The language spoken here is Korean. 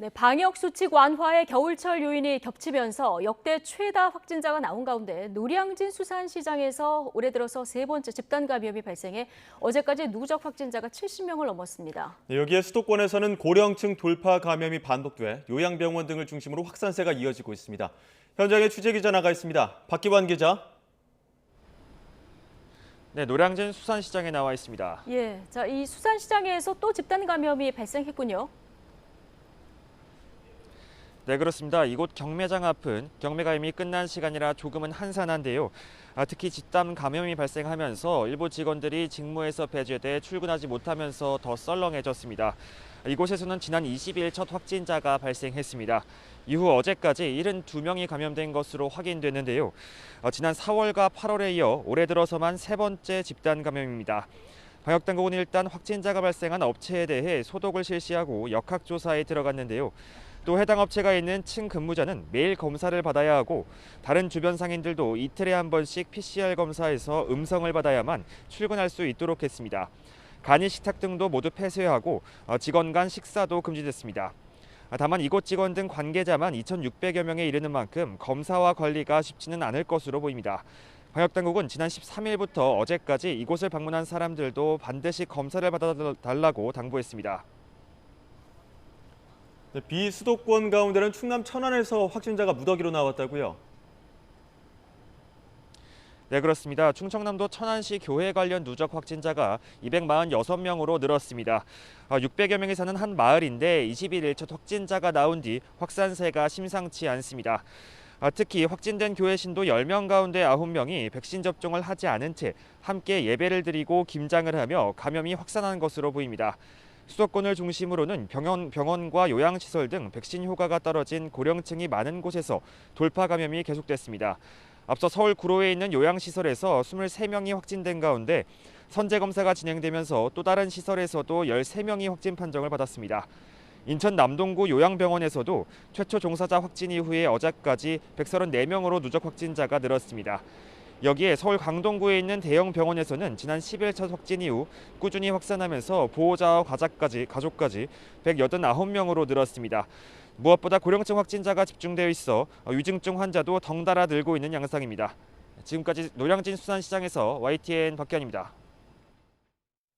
네, 방역수칙 완화의 겨울철 요인이 겹치면서 역대 최다 확진자가 나온 가운데 노량진 수산시장에서 올해 들어서 세 번째 집단 감염이 발생해 어제까지 누적 확진자가 70명을 넘었습니다. 네, 여기에 수도권에서는 고령층 돌파 감염이 반복돼 요양병원 등을 중심으로 확산세가 이어지고 있습니다. 현장에 취재기자 나가 있습니다. 박기환 기자. 네, 노량진 수산시장에 나와 있습니다. 예, 이 수산시장에서 또 집단 감염이 발생했군요. 네, 그렇습니다. 이곳 경매장 앞은 경매 가임이 끝난 시간이라 조금은 한산한데요. 특히 집단 감염이 발생하면서 일부 직원들이 직무에서 배제돼 출근하지 못하면서 더 썰렁해졌습니다. 이곳에서는 지난 20일 첫 확진자가 발생했습니다. 이후 어제까지 72명이 감염된 것으로 확인됐는데요. 지난 4월과 8월에 이어 올해 들어서만 세 번째 집단 감염입니다. 방역당국은 일단 확진자가 발생한 업체에 대해 소독을 실시하고 역학조사에 들어갔는데요. 또 해당 업체가 있는 층 근무자는 매일 검사를 받아야 하고 다른 주변 상인들도 이틀에 한 번씩 PCR 검사에서 음성을 받아야만 출근할 수 있도록 했습니다. 간이 식탁 등도 모두 폐쇄하고 직원 간 식사도 금지됐습니다. 다만 이곳 직원 등 관계자만 2,600여 명에 이르는 만큼 검사와 관리가 쉽지는 않을 것으로 보입니다. 방역당국은 지난 13일부터 어제까지 이곳을 방문한 사람들도 반드시 검사를 받아달라고 당부했습니다. 네, 비수도권 가운데는 충남 천안에서 확진자가 무더기로 나왔다고요? 네, 그렇습니다. 충청남도 천안시 교회 관련 누적 확진자가 246명으로 늘었습니다. 600여 명이 사는 한 마을인데 21일 첫 확진자가 나온 뒤 확산세가 심상치 않습니다. 특히 확진된 교회 신도 10명 가운데 9명이 백신 접종을 하지 않은 채 함께 예배를 드리고 김장을 하며 감염이 확산한 것으로 보입니다. 수도권을 중심으로는 병원과 요양시설 등 백신 효과가 떨어진 고령층이 많은 곳에서 돌파 감염이 계속됐습니다. 앞서 서울 구로에 있는 요양시설에서 23명이 확진된 가운데 선제검사가 진행되면서 또 다른 시설에서도 13명이 확진 판정을 받았습니다. 인천 남동구 요양병원에서도 최초 종사자 확진 이후에 어제까지 134명으로 누적 확진자가 늘었습니다. 여기에 서울 강동구에 있는 대형 병원에서는 지난 10일 첫 확진 이후 꾸준히 확산하면서 보호자와 가족까지 189명으로 늘었습니다. 무엇보다 고령층 확진자가 집중되어 있어 위중증 환자도 덩달아 늘고 있는 양상입니다. 지금까지 노량진 수산시장에서 YTN 박기환입니다.